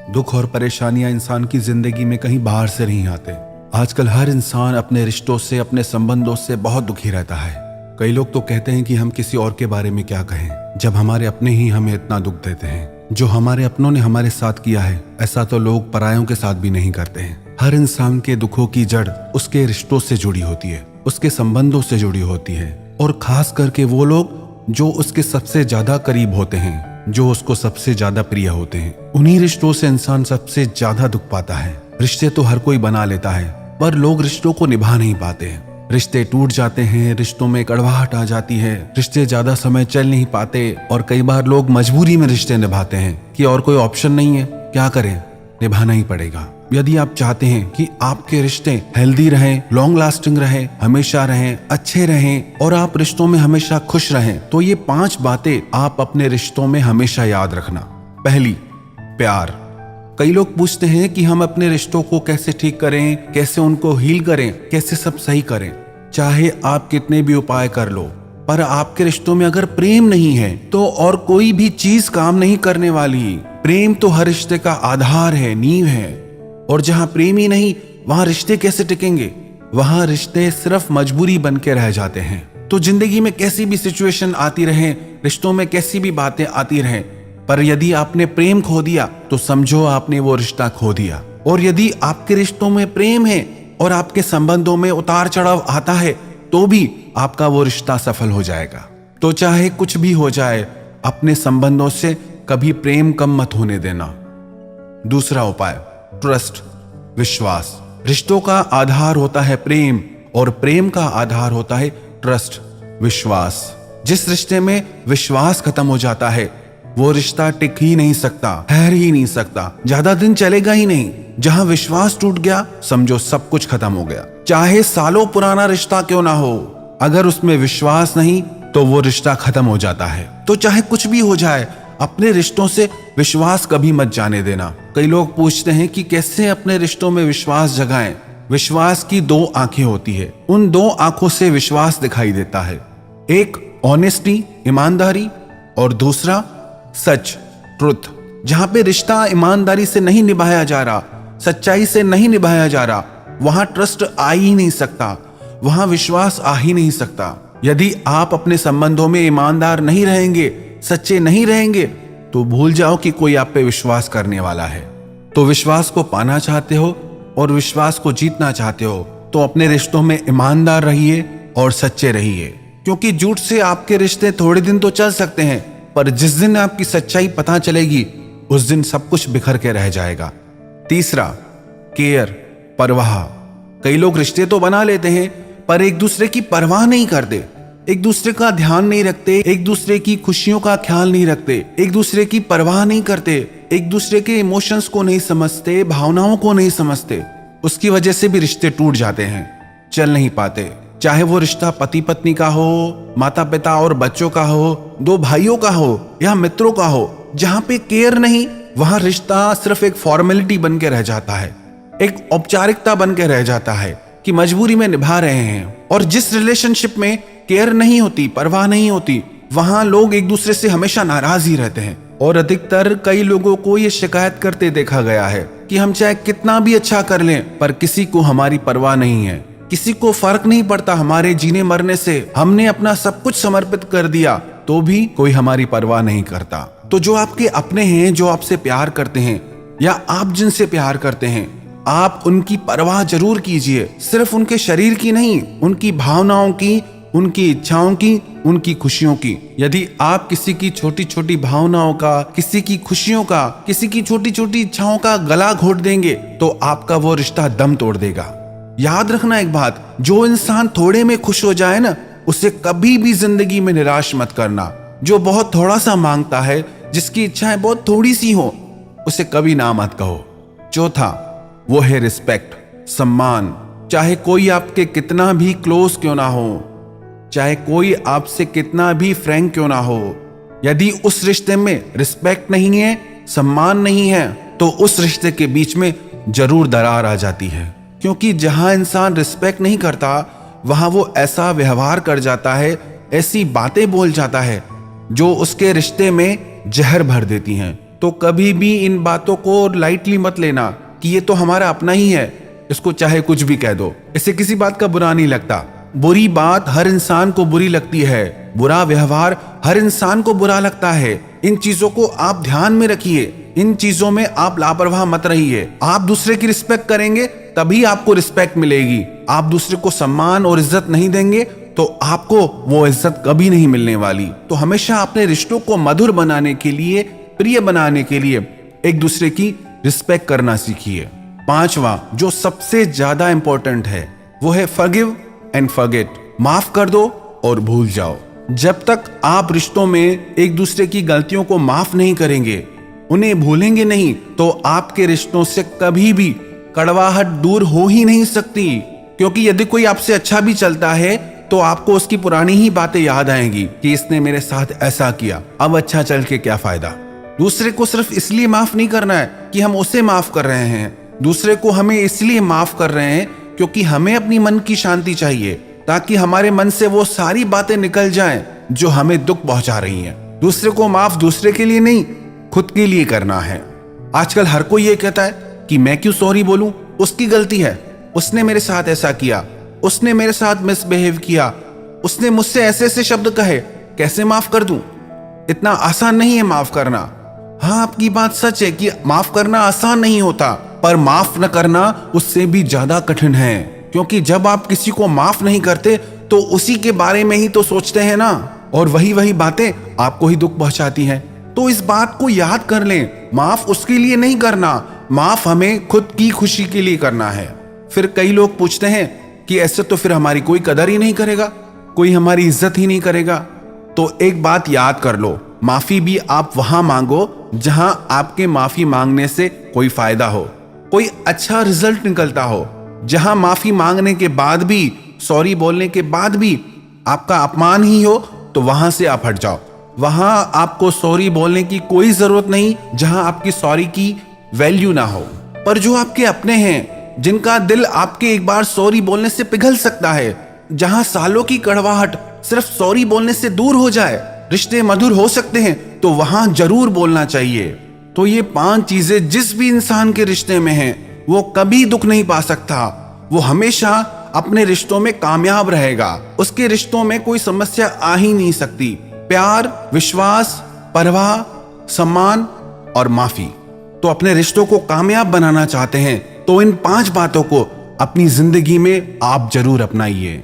दुख और परेशानियां इंसान की जिंदगी में कहीं बाहर से नहीं आते। आजकल हर इंसान अपने रिश्तों से, अपने संबंधों से बहुत दुखी रहता है। कई लोग तो कहते हैं कि हम किसी और के बारे में क्या कहें, जब हमारे अपने ही हमें इतना दुख देते हैं। जो हमारे अपनों ने हमारे साथ किया है, ऐसा तो लोग परायों के साथ भी नहीं करते हैं। हर इंसान के दुखों की जड़ उसके रिश्तों से जुड़ी होती है, उसके संबंधों से जुड़ी होती है, और खास करके वो लोग जो उसके सबसे ज्यादा करीब होते हैं, जो उसको सबसे ज्यादा प्रिय होते हैं। उन्हीं रिश्तों से इंसान सबसे ज्यादा दुख पाता है। रिश्ते तो हर कोई बना लेता है, पर लोग रिश्तों को निभा नहीं पाते हैं। रिश्ते टूट जाते हैं, रिश्तों में कड़वाहट आ जाती है, रिश्ते ज्यादा समय चल नहीं पाते, और कई बार लोग मजबूरी में रिश्ते निभाते हैं कि और कोई ऑप्शन नहीं है, क्या करें, निभाना ही पड़ेगा। यदि आप चाहते हैं कि आपके रिश्ते हेल्दी रहें, लॉन्ग लास्टिंग रहें, हमेशा रहें, अच्छे रहें, और आप रिश्तों में हमेशा खुश रहें, तो ये 5 बातें आप अपने रिश्तों में हमेशा याद रखना। पहली, प्यार। कई लोग पूछते हैं कि हम अपने रिश्तों को कैसे ठीक करें, कैसे उनको हील करें, कैसे सब सही करें। चाहे आप कितने भी उपाय कर लो, पर आपके रिश्तों में अगर प्रेम नहीं है तो और कोई भी चीज काम नहीं करने वाली। प्रेम तो हर रिश्ते का आधार है, नींव है, और जहां प्रेम ही नहीं, वहां रिश्ते कैसे टिकेंगे? वहां रिश्ते सिर्फ मजबूरी बन के रह जाते हैं। तो जिंदगी में कैसी भी सिचुएशन आती रहे, रिश्तों में कैसी भी बातें आती रहें, पर यदि आपने प्रेम खो दिया तो समझो आपने वो रिश्ता खो दिया। और यदि आपके रिश्तों में प्रेम है और आपके संबंधों में उतार चढ़ाव आता है, तो भी आपका वो रिश्ता सफल हो जाएगा। तो चाहे कुछ भी हो जाए, अपने संबंधों से कभी प्रेम कम मत होने देना। दूसरा उपाय, ट्रस्ट, विश्वास। रिश्तों का आधार होता है प्रेम, और प्रेम का आधार होता है ट्रस्ट, विश्वास। जिस रिश्ते में विश्वास खत्म हो जाता है, वो रिश्ता टिक ही नहीं सकता, ठहर ही नहीं सकता, ज्यादा दिन चलेगा ही नहीं। जहां विश्वास टूट गया, समझो सब कुछ खत्म हो गया। चाहे सालों पुराना रिश्ता क्यों ना हो, अगर उसमें विश्वास नहीं तो वो रिश्ता खत्म हो जाता है। तो चाहे कुछ भी हो जाए, अपने रिश्तों से विश्वास कभी मत जाने देना। कई लोग पूछते हैं कि कैसे अपने रिश्तों में विश्वास जगाएं। विश्वास की 2 आंखें होती है, उन 2 आंखों से विश्वास दिखाई देता है। एक ऑनेस्टी, ईमानदारी, और दूसरा सच, ट्रुथ। जहां पे रिश्ता ईमानदारी से नहीं निभाया जा रहा, सच्चाई से नहीं निभाया जा रहा, वहां ट्रस्ट आ ही नहीं सकता, वहां विश्वास आ ही नहीं सकता। यदि आप अपने संबंधों में ईमानदार नहीं रहेंगे, सच्चे नहीं रहेंगे, तो भूल जाओ कि कोई आप पे विश्वास करने वाला है। तो विश्वास को पाना चाहते हो और विश्वास को जीतना चाहते हो, तो अपने रिश्तों में ईमानदार रहिए और सच्चे रहिए। क्योंकि झूठ से आपके रिश्ते थोड़े दिन तो चल सकते हैं, पर जिस दिन आपकी सच्चाई पता चलेगी, उस दिन सब कुछ बिखर के रह जाएगा। तीसरा, केयर, परवाह। कई लोग रिश्ते तो बना लेते हैं, पर एक दूसरे की परवाह नहीं करते, एक दूसरे का ध्यान नहीं रखते, एक दूसरे की खुशियों का ख्याल नहीं रखते, एक दूसरे की परवाह नहीं करते, एक दूसरे के इमोशंस को नहीं समझते, भावनाओं को नहीं समझते। उसकी वजह से भी रिश्ते टूट जाते हैं, चल नहीं पाते। चाहे वो रिश्ता पति पत्नी का हो, माता पिता और बच्चों का हो, 2 भाइयों का हो, या मित्रों का हो, जहां पे केयर नहीं, वहां रिश्ता सिर्फ एक फॉर्मेलिटी बन के रह जाता है, एक औपचारिकता बन के रह जाता है कि मजबूरी में निभा रहे हैं। और जिस रिलेशनशिप में केयर नहीं होती, परवाह नहीं होती, वहां लोग एक दूसरे से हमेशा नाराज ही रहते हैं। और अधिकतर कई लोगों को ये शिकायत करते देखा गया है कि हम चाहे कितना भी अच्छा कर लें, पर किसी को हमारी परवाह नहीं है, किसी को फर्क नहीं पड़ता हमारे जीने मरने से, हमने अपना सब कुछ समर्पित कर दिया तो भी कोई हमारी परवाह नहीं करता। तो जो आपके अपने हैं, जो आपसे प्यार करते हैं, या आप जिनसे प्यार करते हैं, आप उनकी परवाह जरूर कीजिए। सिर्फ उनके शरीर की नहीं, उनकी भावनाओं की, उनकी इच्छाओं की, उनकी खुशियों की। यदि आप किसी की छोटी छोटी भावनाओं का, किसी की खुशियों का, किसी की छोटी छोटी इच्छाओं का गला घोट देंगे, तो आपका वो रिश्ता दम तोड़ देगा। याद रखना एक बात, जो इंसान थोड़े में खुश हो जाए ना, उसे कभी भी जिंदगी में निराश मत करना। जो बहुत थोड़ा सा मांगता है, जिसकी इच्छाएं बहुत थोड़ी सी हो, उसे कभी ना मत कहो। चौथा, वो है रिस्पेक्ट, सम्मान। चाहे कोई आपके कितना भी क्लोज क्यों ना हो, चाहे कोई आपसे कितना भी फ्रैंक क्यों ना हो, यदि उस रिश्ते में रिस्पेक्ट नहीं है, सम्मान नहीं है, तो उस रिश्ते के बीच में जरूर दरार आ जाती है। क्योंकि जहां इंसान रिस्पेक्ट नहीं करता, वहां वो ऐसा व्यवहार कर जाता है, ऐसी बातें बोल जाता है जो उसके रिश्ते में जहर भर देती हैं, तो कभी भी इन बातों को लाइटली मत लेना कि ये तो हमारा अपना ही है, इसको चाहे कुछ भी कह दो, इसे किसी बात का बुरा नहीं लगता। बुरी बात हर इंसान को बुरी लगती है, बुरा व्यवहार हर इंसान को बुरा लगता है। इन चीजों को आप ध्यान में रखिए, इन चीजों में आप लापरवाह मत रहिए। आप दूसरे की रिस्पेक्ट करेंगे तभी आपको रिस्पेक्ट मिलेगी। आप दूसरे को सम्मान और इज्जत नहीं देंगे तो आपको वो इज्जत कभी नहीं मिलने वाली। तो हमेशा अपने रिश्तों को मधुर बनाने के लिए, प्रिय बनाने के लिए एक दूसरे की रिस्पेक्ट करना सीखिए। पांचवा जो सबसे ज्यादा इंपॉर्टेंट है वो है फॉरगिव एंड फॉरगेट। माफ कर दो और भूल जाओ। जब तक आप रिश्तों में एक दूसरे की गलतियों को माफ नहीं करेंगे, उन्हें भूलेंगे नहीं, तो आपके रिश्तों से कभी भी कड़वाहट दूर हो ही नहीं सकती। क्योंकि यदि कोई आपसे अच्छा भी चलता है तो आपको उसकी पुरानी ही बातें याद आएंगी कि इसने मेरे साथ ऐसा किया, अब अच्छा चल के क्या फायदा। दूसरे को सिर्फ इसलिए माफ नहीं करना है कि हम उसे माफ कर रहे हैं, दूसरे को हमें इसलिए माफ कर रहे हैं क्योंकि हमें अपनी मन की शांति चाहिए, ताकि हमारे मन से वो सारी बातें निकल जाएं जो हमें दुख पहुंचा रही हैं। दूसरे को माफ दूसरे के लिए नहीं, खुद के लिए करना है। आजकल हर कोई ये कहता है कि मैं क्यों सॉरी बोलूं, उसकी गलती है, उसने मेरे साथ ऐसा किया, उसने मेरे साथ मिसबिहेव किया, उसने मुझसे ऐसे ऐसे शब्द कहे, कैसे माफ कर दूं। इतना आसान नहीं है माफ करना। हाँ, आपकी बात सच है कि माफ करना आसान नहीं होता, पर माफ न करना उससे भी ज्यादा कठिन है। क्योंकि जब आप किसी को माफ नहीं करते तो उसी के बारे में ही तो सोचते हैं ना, और वही बातें आपको ही दुख पहुंचाती हैं। तो इस बात को याद कर लें, माफ उसके लिए नहीं करना, माफ हमें खुद की खुशी के लिए करना है। फिर कई लोग पूछते हैं कि ऐसे तो फिर हमारी कोई कदर ही नहीं करेगा, कोई हमारी इज्जत ही नहीं करेगा। तो एक बात याद कर लो, माफी भी आप वहां मांगो जहां आपके माफी मांगने से कोई फायदा हो, कोई अच्छा रिजल्ट निकलता हो। जहां माफी मांगने के बाद भी, सॉरी बोलने के बाद भी आपका अपमान ही हो, तो वहां से आप हट जाओ। वहां आपको सॉरी बोलने की कोई जरूरत नहीं जहां आपकी सॉरी की वैल्यू ना हो। पर जो आपके अपने हैं, जिनका दिल आपके एक बार सॉरी बोलने से पिघल सकता है, जहां सालों की कड़वाहट सिर्फ सॉरी बोलने से दूर हो जाए, रिश्ते मधुर हो सकते हैं, तो वहां जरूर बोलना चाहिए। तो ये 5 चीजें जिस भी इंसान के रिश्ते में हैं, वो कभी दुख नहीं पा सकता, वो हमेशा अपने रिश्तों में कामयाब रहेगा, उसके रिश्तों में कोई समस्या आ ही नहीं सकती। प्यार, विश्वास, परवाह, सम्मान और माफी। तो अपने रिश्तों को कामयाब बनाना चाहते हैं तो इन 5 बातों को अपनी जिंदगी में आप जरूर अपनाइए।